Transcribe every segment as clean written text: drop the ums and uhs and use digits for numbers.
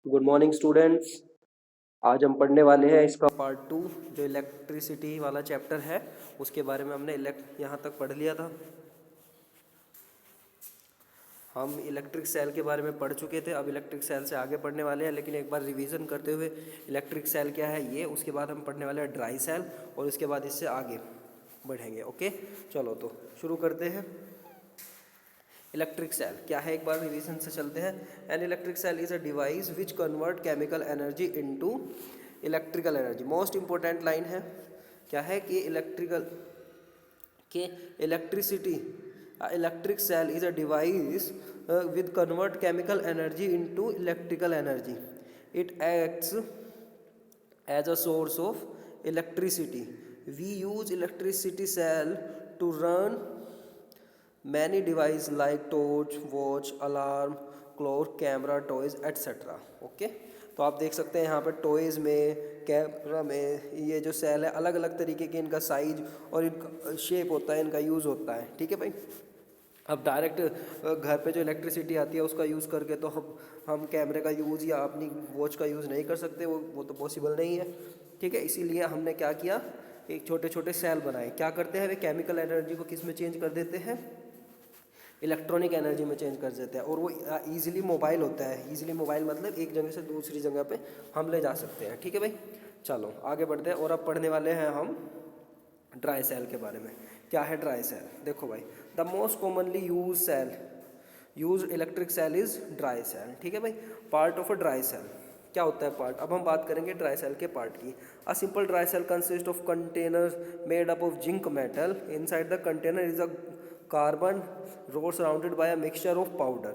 Good morning students. आज हम पढ़ने वाले हैं इसका पार्ट 2 जो इलेक्ट्रिसिटी वाला चैप्टर है उसके बारे में। हमने यहाँ तक पढ़ लिया था। हम इलेक्ट्रिक सेल के बारे में पढ़ चुके थे। अब इलेक्ट्रिक सेल से आगे पढ़ने वाले हैं, लेकिन एक बार रिवीजन करते हुए इलेक्ट्रिक सेल क्या है ये, उसके बाद हम पढ़ने वाले हैं ड्राई सेल और उसके बाद इससे आगे बढ़ेंगे। ओके, चलो तो शुरू करते हैं। इलेक्ट्रिक सेल क्या है, एक बार रिवीजन से चलते हैं। An electric cell is a device which convert chemical energy into electrical energy. Most important line है, क्या है कि electricity electric cell is a device with convert chemical energy into electrical energy. It acts as a source of electricity. We use electricity cell to run many devices like torch, watch, alarm, clock, camera, toys, etc. Okay, तो आप देख सकते हैं यहाँ पर toys में, camera में ये जो सेल है अलग अलग तरीके के इनका साइज और इनका शेप होता है, इनका यूज़ होता है। ठीक है भाई। अब डायरेक्ट घर पे जो इलेक्ट्रिसिटी आती है उसका यूज़ करके तो हम कैमरे का यूज़ या अपनी वॉच का यूज़ नहीं कर सकते, वो तो पॉसिबल नहीं है। ठीक है, इसीलिए हमने क्या किया, एक छोटे छोटे सेल बनाए। क्या करते हैं वे, केमिकल एनर्जी को किस में चेंज कर देते हैं, इलेक्ट्रॉनिक एनर्जी में चेंज कर देते हैं। और वो ईजिली मोबाइल होता है। ईजिली मोबाइल मतलब एक जगह से दूसरी जगह पे हम ले जा सकते हैं। ठीक है भाई, चलो आगे बढ़ते हैं। और अब पढ़ने वाले हैं हम ड्राई सेल के बारे में। क्या है ड्राई सेल, देखो भाई, the most commonly use electric cell is dry cell. ठीक है भाई, part of a dry cell क्या होता है, पार्ट। अब हम बात करेंगे ड्राई सेल के पार्ट की। A simple dry cell consist of container made up of zinc metal. Inside the container is a carbon rod surrounded by a mixture of powder,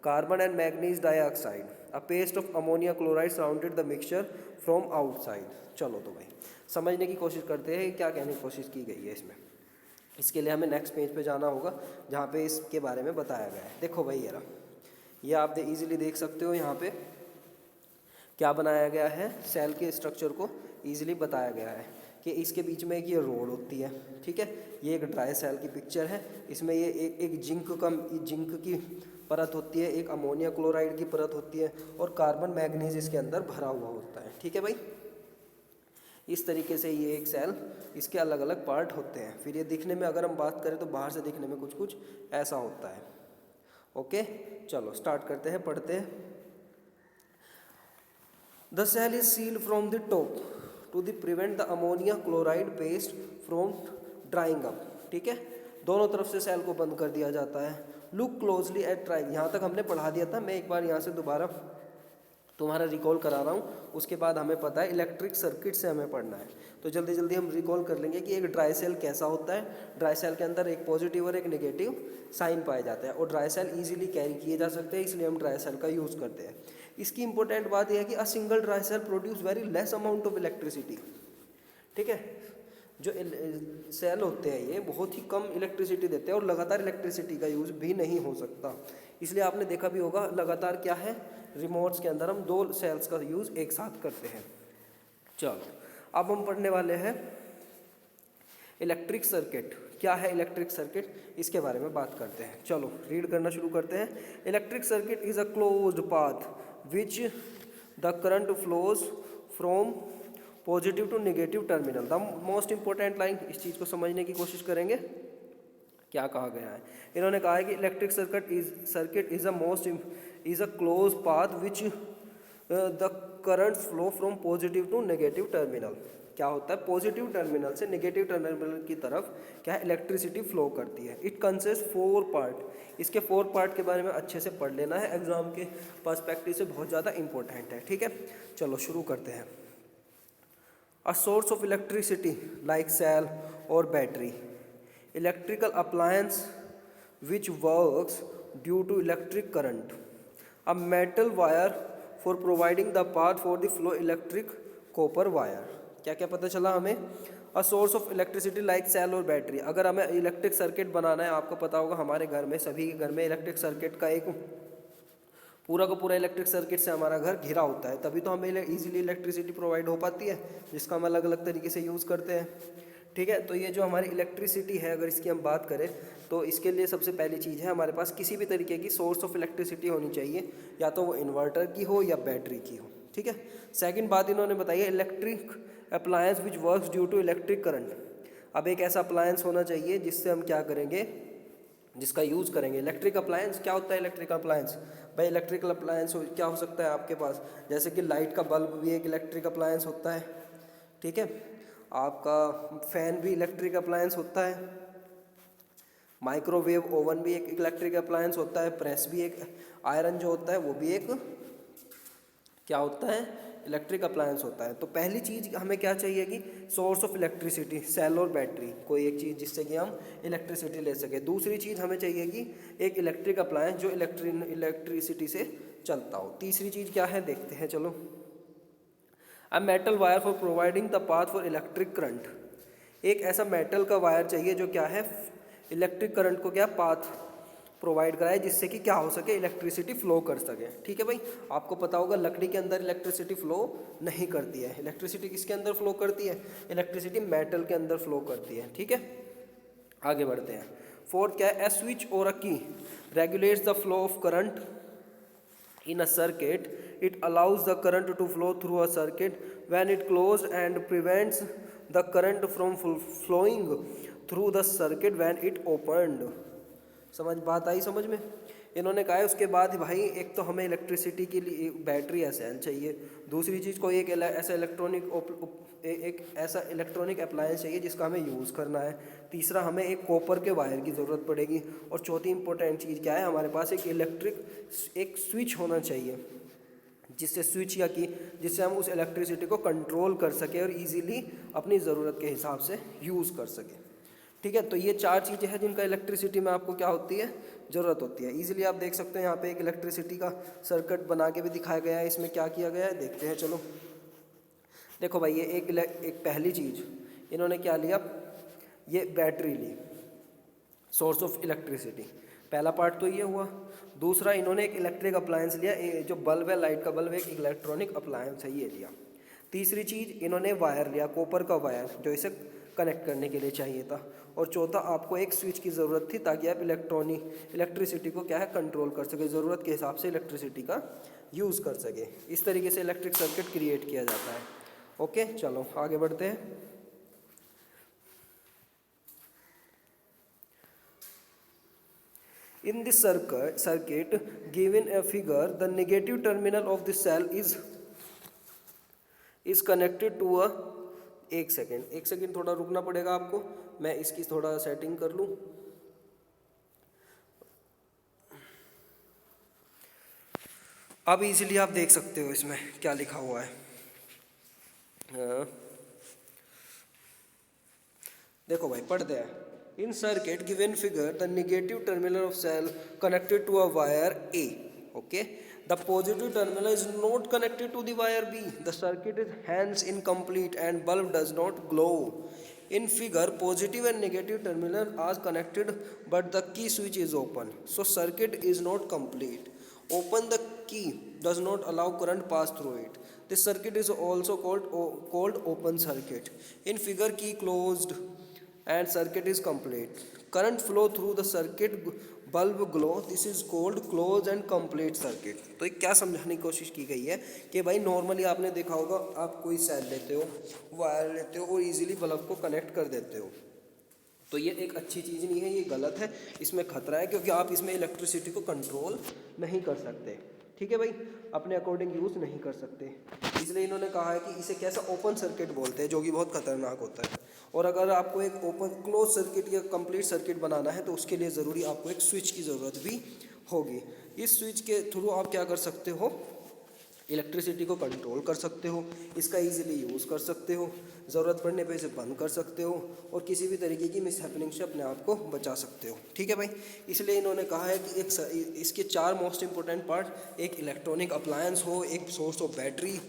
carbon and manganese dioxide, a paste of ammonia chloride surrounded the mixture from outside। चलो तो भाई समझने की कोशिश करते हैं क्या कहने की कोशिश की गई है इसमें। इसके लिए हमें नेक्स्ट पेज पे जाना होगा जहाँ पे इसके बारे में बताया गया है। देखो भाई यार, ये आप इजीली देख सकते हो यहाँ पे क्या बनाया गया है, सेल के स्ट्रक्चर को ईजिली बताया गया है कि इसके बीच में एक ये रोड होती है। ठीक है, ये एक ड्राई सेल की पिक्चर है। इसमें ये एक जिंक की परत होती है, एक अमोनिया क्लोराइड की परत होती है और कार्बन मैग्नीज इसके अंदर भरा हुआ होता है। ठीक है भाई, इस तरीके से ये एक सेल, इसके अलग अलग पार्ट होते हैं। फिर ये दिखने में अगर हम बात करें तो बाहर से दिखने में कुछ कुछ ऐसा होता है। ओके, चलो स्टार्ट करते हैं, पढ़ते हैं। The cell is sealed from the top to prevent the ammonia chloride paste from drying up। ठीक है, दोनों तरफ से सेल को बंद कर दिया जाता है। लुक क्लोजली एट ट्राई, यहाँ तक हमने पढ़ा दिया था। मैं एक बार यहाँ से दोबारा तुम्हारा रिकॉल करा रहा हूँ, उसके बाद हमें पता है इलेक्ट्रिक सर्किट से हमें पढ़ना है, तो जल्दी जल्दी हम रिकॉल कर लेंगे कि एक ड्राई सेल कैसा होता है। ड्राई सेल के अंदर एक पॉजिटिव और एक नेगेटिव साइन पाया जाता है और ड्राई सेल इजीली कैरी किए जा सकते हैं, इसलिए हम ड्राई सेल का यूज़ करते हैं। इसकी इंपॉर्टेंट बात यह है कि a single dry cell produce very less amount of electricity. ठीक है, जो सेल होते हैं ये बहुत ही कम इलेक्ट्रिसिटी देते हैं और लगातार इलेक्ट्रिसिटी का यूज़ भी नहीं हो सकता। इसलिए आपने देखा भी होगा लगातार क्या है, रिमोट्स के अंदर हम 2 सेल्स का यूज़ एक साथ करते हैं। चलो अब हम पढ़ने वाले हैं इलेक्ट्रिक सर्किट। क्या है इलेक्ट्रिक सर्किट, इसके बारे में बात करते हैं। चलो रीड करना शुरू करते हैं। Electric circuit is a closed path which the current flows from positive to negative terminal. The most important line, इस चीज़ को समझने की कोशिश करेंगे। क्या कहा गया है, इन्होंने कहा है कि electric circuit is a close path which the current flow from positive to negative terminal. क्या होता है, पॉजिटिव टर्मिनल से नेगेटिव टर्मिनल की तरफ क्या है इलेक्ट्रिसिटी फ्लो करती है। It consist 4 part. इसके 4 पार्ट के बारे में अच्छे से पढ़ लेना है, एग्जाम के पर्सपेक्टिव से बहुत ज़्यादा इंपॉर्टेंट है। ठीक है, चलो शुरू करते हैं। A source of electricity like cell or battery, electrical appliance which works due to electric current, a metal wire for providing the path for the flow, electric copper wire। क्या क्या पता चला हमें, a source of electricity like cell और battery. अगर हमें electric circuit बनाना है, आपको पता होगा हमारे घर में, सभी के घर में इलेक्ट्रिक सर्किट का एक पूरा का पूरा इलेक्ट्रिक सर्किट से हमारा घर घिरा होता है, तभी तो हमें इजीली इलेक्ट्रिसिटी प्रोवाइड हो पाती है, जिसका हम अलग अलग तरीके से यूज़ करते हैं। ठीक है। तो ये जो हमारी इलेक्ट्रिसिटी है, अगर इसकी हम बात करें तो इसके लिए सबसे पहली चीज़ है हमारे पास किसी भी तरीके की सोर्स ऑफ इलेक्ट्रिसिटी होनी चाहिए, या तो वो इन्वर्टर की हो या बैटरी की हो, ठीक है। सेकंड बात इन्होंने बताई है electric appliance which works due to electric current. अब एक ऐसा अप्लायंस होना चाहिए जिससे हम क्या करेंगे, जिसका यूज़ करेंगे। इलेक्ट्रिक अप्लायंस क्या होता है? इलेक्ट्रिक अप्लायंस भाई, इलेक्ट्रिकल अप्लायंस क्या हो सकता है आपके पास, जैसे कि लाइट का बल्ब भी एक इलेक्ट्रिक अप्लायंस होता है, ठीक है। आपका फैन भी इलेक्ट्रिक अप्लायंस होता है, माइक्रोवेव ओवन भी एक इलेक्ट्रिक अप्लायंस होता है, प्रेस भी एक, आयरन जो होता है वो भी एक क्या होता है, इलेक्ट्रिक अप्लायंस होता है। तो पहली चीज़ हमें क्या चाहिए कि सोर्स ऑफ इलेक्ट्रिसिटी, सेल और बैटरी, कोई एक चीज़ जिससे कि हम इलेक्ट्रिसिटी ले सके। दूसरी चीज़ हमें चाहिए कि एक इलेक्ट्रिक अप्लायंस जो इलेक्ट्रिसिटी से चलता हो। तीसरी चीज़ क्या है देखते हैं, चलो। A metal wire for providing the path for electric current. एक ऐसा मेटल का वायर चाहिए जो क्या है, इलेक्ट्रिक करंट को क्या पाथ प्रोवाइड कराए, जिससे कि क्या हो सके, इलेक्ट्रिसिटी फ्लो कर सके, ठीक है भाई। आपको पता होगा लकड़ी के अंदर इलेक्ट्रिसिटी फ्लो नहीं करती है। इलेक्ट्रिसिटी किसके अंदर फ्लो करती है? इलेक्ट्रिसिटी मेटल के अंदर फ्लो करती है, ठीक है। आगे बढ़ते हैं। फोर्थ क्या है, ए स्विच और अ की regulates the flow of current in a circuit. It allows the current to flow through a circuit when it closed and prevents the current from flowing through the circuit when it opened. समझ बात आई समझ में? इन्होंने कहा है उसके बाद भाई एक तो हमें इलेक्ट्रिसिटी के लिए बैटरी या सेल चाहिए, दूसरी चीज़ को एक ऐसा इलेक्ट्रॉनिक अप्लायंस चाहिए जिसका हमें यूज़ करना है, तीसरा हमें एक कॉपर के वायर की ज़रूरत पड़ेगी, और चौथी इंपॉर्टेंट चीज़ क्या है, हमारे पास एक स्विच होना चाहिए, जिससे स्विच या की जिससे हम उस इलेक्ट्रिसिटी को कंट्रोल कर सकें और इजीली अपनी ज़रूरत के हिसाब से यूज़ कर सकें, ठीक है। तो ये चार चीज़ें हैं जिनका इलेक्ट्रिसिटी में आपको क्या होती है, ज़रूरत होती है। इजीली आप देख सकते हैं यहाँ पे एक इलेक्ट्रिसिटी का सर्किट बना के भी दिखाया गया है। इसमें क्या किया गया है देखते हैं, चलो। देखो भाई, ये एक पहली चीज़ इन्होंने क्या लिया, ये बैटरी ली, सोर्स ऑफ इलेक्ट्रिसिटी, पहला पार्ट तो ये हुआ। दूसरा इन्होंने एक इलेक्ट्रिक अप्लायंस लिया, जो बल्ब है, लाइट का बल्ब, एक इलेक्ट्रॉनिक अप्लायंस है, ये लिया। तीसरी चीज़ इन्होंने वायर लिया, कॉपर का वायर, जो इसे कनेक्ट करने के लिए चाहिए था। और चौथा आपको एक स्विच की ज़रूरत थी ताकि आप इलेक्ट्रिसिटी को क्या है, कंट्रोल कर सके, ज़रूरत के हिसाब से इलेक्ट्रिसिटी का यूज़ कर सके। इस तरीके से इलेक्ट्रिक सर्किट क्रिएट किया जाता है। ओके, चलो आगे बढ़ते हैं। In this circuit given a figure, the negative terminal of the cell is connected to a, एक सेकेंड थोड़ा रुकना पड़ेगा आपको, मैं इसकी थोड़ा सेटिंग कर लूँ। अब इजीली आप देख सकते हो इसमें क्या लिखा हुआ है। देखो भाई, पढ़ते हैं। In circuit given figure, the negative terminal of cell connected to a wire A. Okay. The positive terminal is not connected to the wire B. The circuit is hence incomplete and bulb does not glow. In figure, positive and negative terminal are connected, but the key switch is open. So circuit is not complete. Open the key does not allow current pass through it. This circuit is also called open circuit. In figure, key closed and circuit is complete. Current flow through the circuit, bulb glow. This is called closed and complete circuit. तो ये क्या समझाने की कोशिश की गई है कि भाई नॉर्मली आपने देखा होगा, आप कोई सेल लेते हो, वायर लेते हो और इजीली बल्ब को कनेक्ट कर देते हो। तो ये एक अच्छी चीज़ नहीं है, ये गलत है, इसमें खतरा है, क्योंकि आप इसमें इलेक्ट्रिसिटी को कंट्रोल नहीं कर सकते, ठीक है भाई, अपने अकॉर्डिंग यूज़ नहीं कर सकते। इसलिए इन्होंने कहा है कि इसे कैसा ओपन सर्किट बोलते हैं, जो कि बहुत खतरनाक होता है। और अगर आपको एक ओपन क्लोज सर्किट या कंप्लीट सर्किट बनाना है तो उसके लिए ज़रूरी आपको एक स्विच की ज़रूरत भी होगी। इस स्विच के थ्रू आप क्या कर सकते हो, इलेक्ट्रिसिटी को कंट्रोल कर सकते हो, इसका इजीली यूज़ कर सकते हो, ज़रूरत पड़ने पे इसे बंद कर सकते हो, और किसी भी तरीके की मिसहैपनिंग से अपने आप को बचा सकते हो, ठीक है भाई। इसलिए इन्होंने कहा है कि इसके चार मोस्ट इंपॉर्टेंट पार्ट, एक इलेक्ट्रॉनिक अप्लायंस हो, एक सोर्स ऑफ बैटरी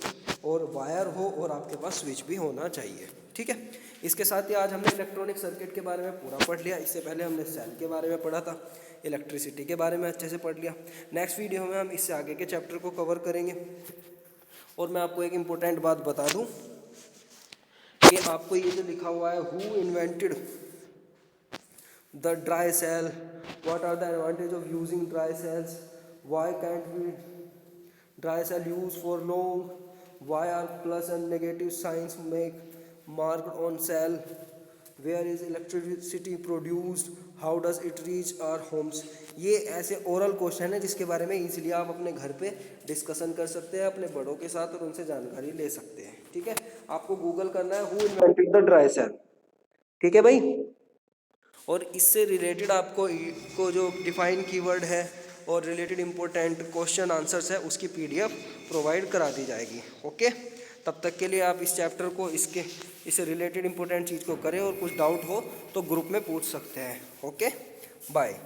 और वायर हो, और आपके पास स्विच भी होना चाहिए, ठीक है। इसके साथ ही आज हमने इलेक्ट्रॉनिक सर्किट के बारे में पूरा पढ़ लिया। इससे पहले हमने सेल के बारे में पढ़ा था, इलेक्ट्रिसिटी के बारे में अच्छे से पढ़ लिया। नेक्स्ट वीडियो में हम इससे आगे के चैप्टर को कवर करेंगे। और मैं आपको एक इम्पोर्टेंट बात बता दूं, ये आपको ये जो लिखा हुआ है, who invented the dry cell, what are the advantage of using dry cells, why can't we dry cell use for long, why are plus and negative signs make mark on cell, where is electricity produced, how does it reach our homes. ये ऐसे oral question है जिसके बारे में easily आप अपने घर पे डिस्कशन कर सकते हैं अपने बड़ों के साथ और उनसे जानकारी ले सकते हैं। ठीक है, आपको गूगल करना है who invented the dry cell. ठीक है भाई, और इससे रिलेटेड आपको को जो डिफाइन कीवर्ड है और रिलेटेड इंपॉर्टेंट क्वेश्चन आंसर्स है उसकी पीडीएफ प्रोवाइड करा दी जाएगी। ओके, तब तक के लिए आप इस चैप्टर को इससे रिलेटेड इंपॉर्टेंट चीज़ को करें और कुछ डाउट हो तो ग्रुप में पूछ सकते हैं। Okay, bye.